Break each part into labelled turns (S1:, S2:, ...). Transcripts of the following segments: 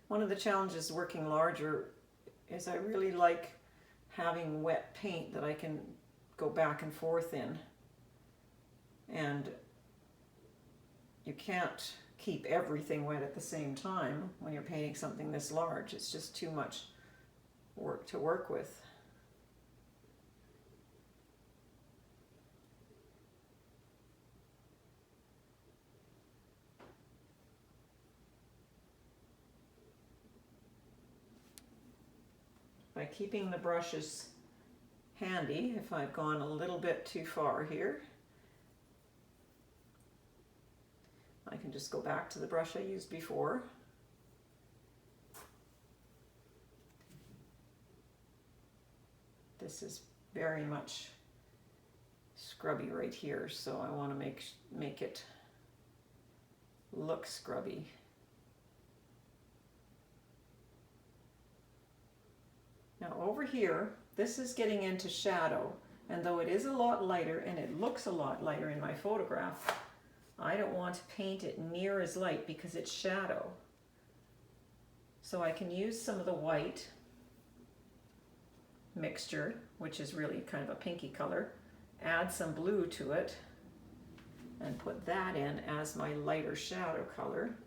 S1: One of the challenges working larger is I really like having wet paint that I can go back and forth in. And you can't keep everything wet at the same time when you're painting something this large. It's just too much work to work with. By keeping the brushes handy, if I've gone a little bit too far here, I can just go back to the brush I used before. This is very much scrubby right here, so I want to make it look scrubby. Now over here, this is getting into shadow, and though it is a lot lighter and it looks a lot lighter in my photograph, I don't want to paint it near as light because it's shadow. So I can use some of the white mixture, which is really kind of a pinky color, add some blue to it, and put that in as my lighter shadow color.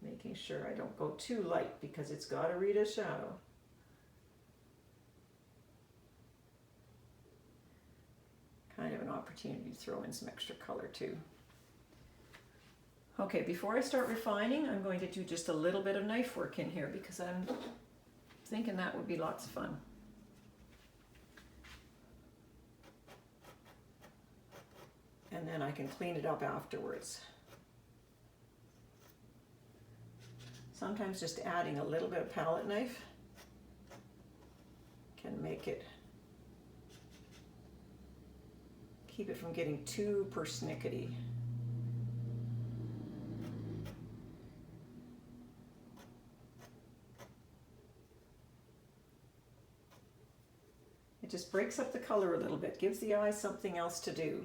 S1: Making sure I don't go too light because it's got to read as shadow. Kind of an opportunity to throw in some extra color too. Okay, before I start refining, I'm going to do just a little bit of knife work in here because I'm thinking that would be lots of fun. And then I can clean it up afterwards. Sometimes just adding a little bit of palette knife can make it, keep it from getting too persnickety. It just breaks up the color a little bit, gives the eye something else to do.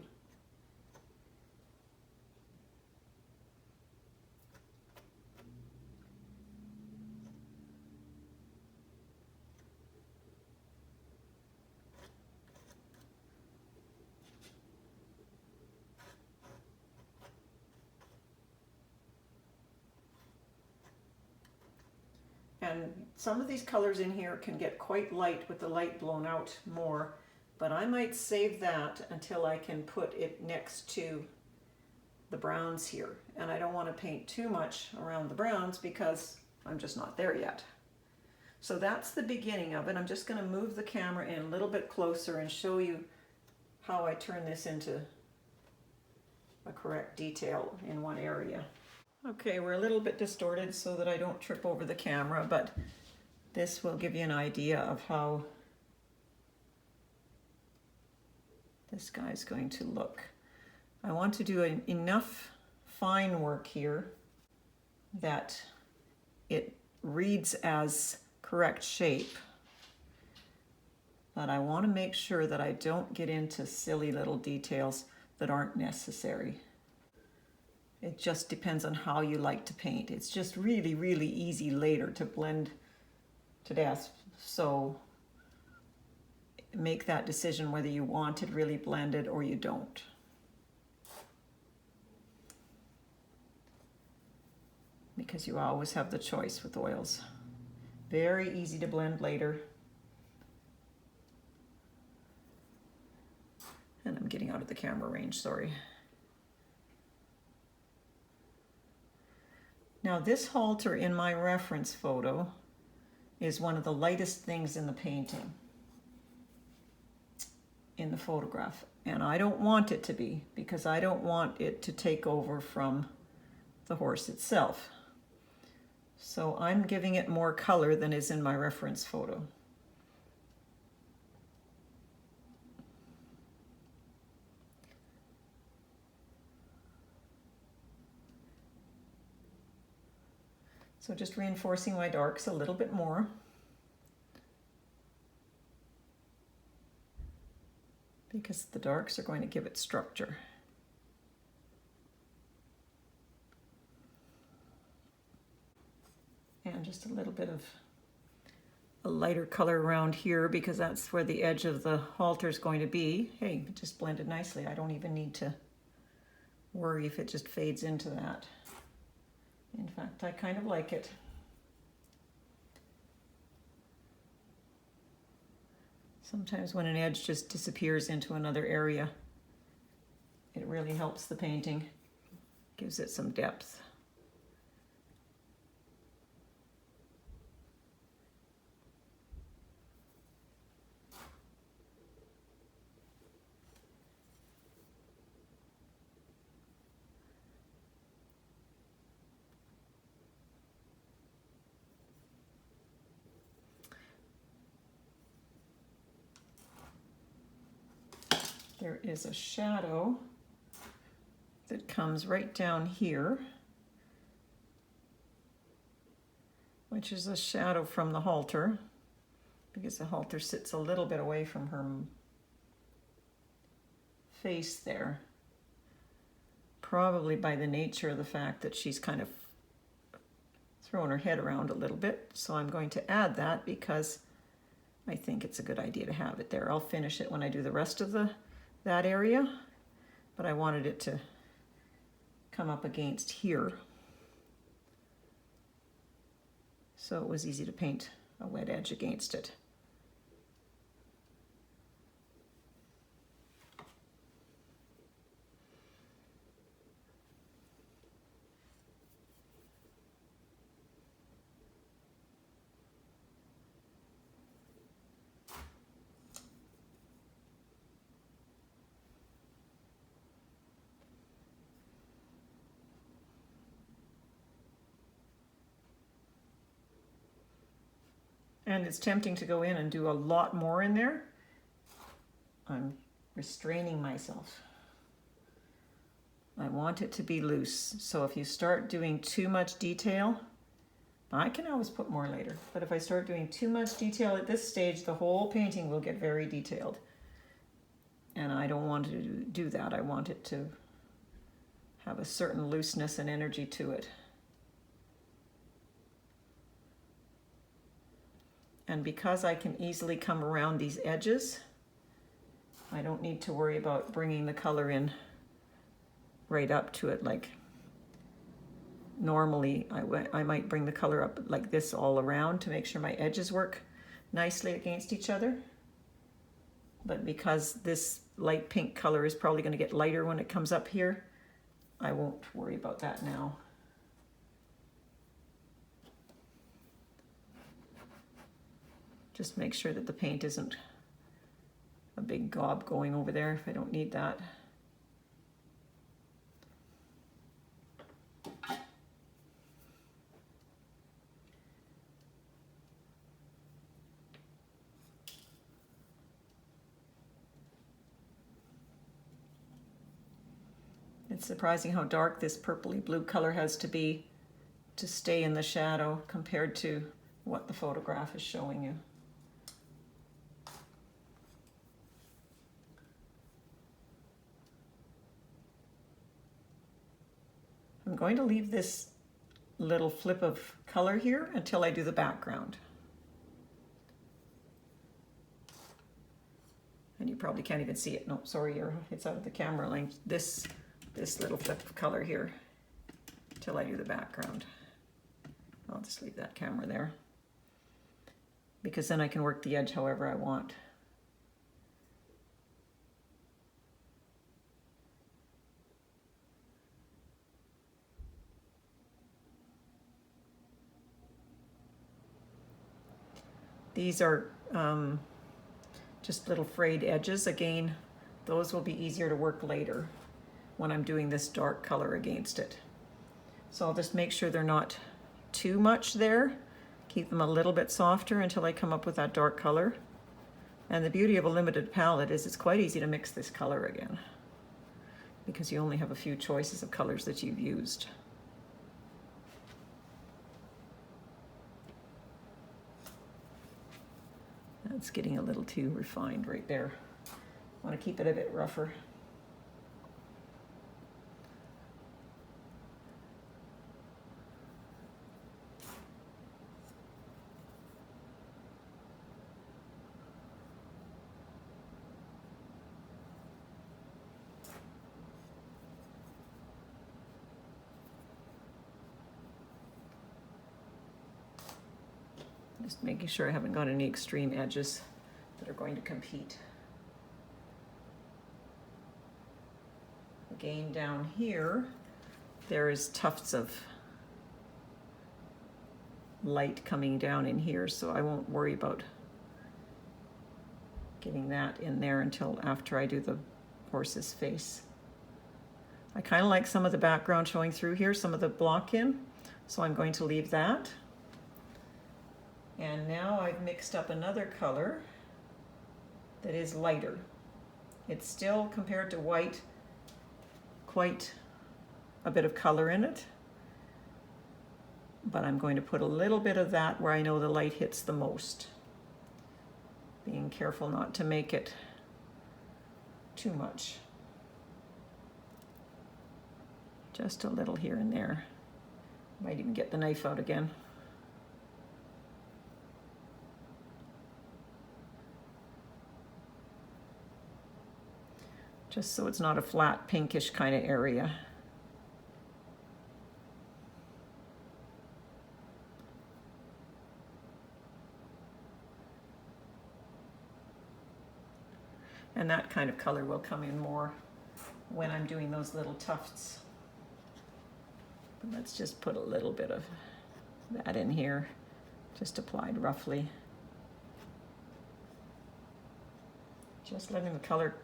S1: And some of these colors in here can get quite light with the light blown out more, but I might save that until I can put it next to the browns here. And I don't want to paint too much around the browns because I'm just not there yet. So that's the beginning of it. I'm just going to move the camera in a little bit closer and show you how I turn this into a correct detail in one area. Okay, we're a little bit distorted so that I don't trip over the camera, but this will give you an idea of how this guy's going to look. I want to do enough fine work here that it reads as correct shape, but I want to make sure that I don't get into silly little details that aren't necessary. It just depends on how you like to paint. It's just really, really easy later to blend to death. So make that decision whether you want it really blended or you don't. Because you always have the choice with oils. Very easy to blend later. And I'm getting out of the camera range, sorry. Now this halter in my reference photo is one of the lightest things in the painting, in the photograph. And I don't want it to be, because I don't want it to take over from the horse itself. So I'm giving it more color than is in my reference photo. So just reinforcing my darks a little bit more. Because the darks are going to give it structure. And just a little bit of a lighter color around here because that's where the edge of the halter is going to be. Hey, it just blended nicely. I don't even need to worry if it just fades into that. In fact, I kind of like it. Sometimes when an edge just disappears into another area, it really helps the painting, gives it some depth. There is a shadow that comes right down here, which is a shadow from the halter, because the halter sits a little bit away from her face there, probably by the nature of the fact that she's kind of throwing her head around a little bit. So I'm going to add that because I think it's a good idea to have it there. I'll finish it when I do the rest of that area, but I wanted it to come up against here, so it was easy to paint a wet edge against it. And it's tempting to go in and do a lot more in there. I'm restraining myself. I want it to be loose. So if you start doing too much detail, I can always put more later, but if I start doing too much detail at this stage, the whole painting will get very detailed. And I don't want to do that. I want it to have a certain looseness and energy to it. And because I can easily come around these edges, I don't need to worry about bringing the color in right up to it. Like normally I might bring the color up like this all around to make sure my edges work nicely against each other. But because this light pink color is probably going to get lighter when it comes up here, I won't worry about that now. Just make sure that the paint isn't a big gob going over there if I don't need that. It's surprising how dark this purpley blue color has to be to stay in the shadow compared to what the photograph is showing you. I'm going to leave this little flip of color here until I do the background. And you probably can't even see it. No, sorry, it's out of the camera length. This little flip of color here till I do the background. I'll just leave that camera there because then I can work the edge however I want. These are just little frayed edges. Again, those will be easier to work later when I'm doing this dark color against it. So I'll just make sure they're not too much there. Keep them a little bit softer until I come up with that dark color. And the beauty of a limited palette is it's quite easy to mix this color again because you only have a few choices of colors that you've used. That's getting a little too refined right there. I want to keep it a bit rougher. Just making sure I haven't got any extreme edges that are going to compete. Again, down here, there is tufts of light coming down in here, so I won't worry about getting that in there until after I do the horse's face. I kind of like some of the background showing through here, some of the block in, so I'm going to leave that. And now I've mixed up another color that is lighter. It's still, compared to white, quite a bit of color in it, but I'm going to put a little bit of that where I know the light hits the most, being careful not to make it too much. Just a little here and there. Might even get the knife out again. Just so it's not a flat pinkish kind of area. And that kind of color will come in more when I'm doing those little tufts. But let's just put a little bit of that in here, just applied roughly. Just letting the color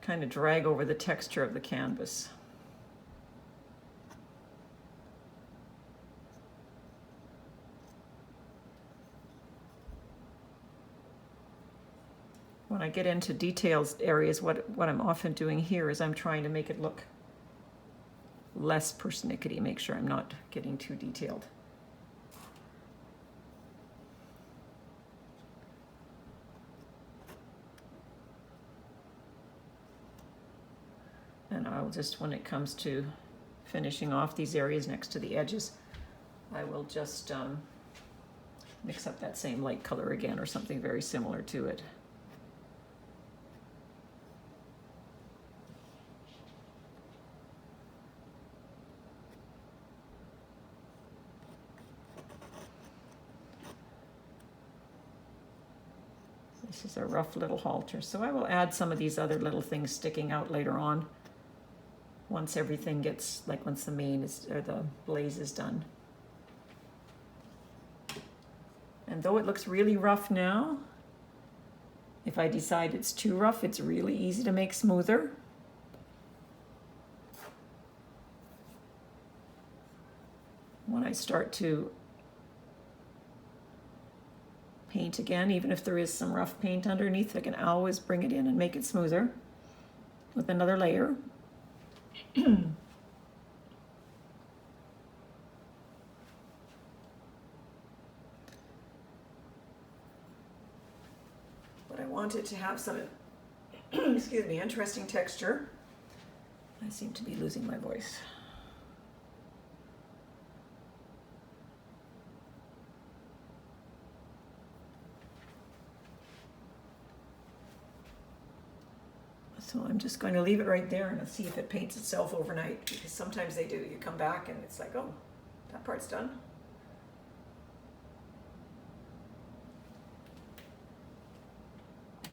S1: kind of drag over the texture of the canvas. When I get into details areas, what I'm often doing here is I'm trying to make it look less persnickety, make sure I'm not getting too detailed. And I'll just, when it comes to finishing off these areas next to the edges, I will just mix up that same light color again or something very similar to it. This is a rough little halter, so I will add some of these other little things sticking out later on, once everything gets, like once the mane is, or the blaze is done. And though it looks really rough now, if I decide it's too rough, it's really easy to make smoother. When I start to paint again, even if there is some rough paint underneath, I can always bring it in and make it smoother with another layer. But I want it to have some, excuse me, interesting texture. I seem to be losing my voice. So I'm just going to leave it right there and see if it paints itself overnight, because sometimes they do. You come back and it's like, oh, that part's done.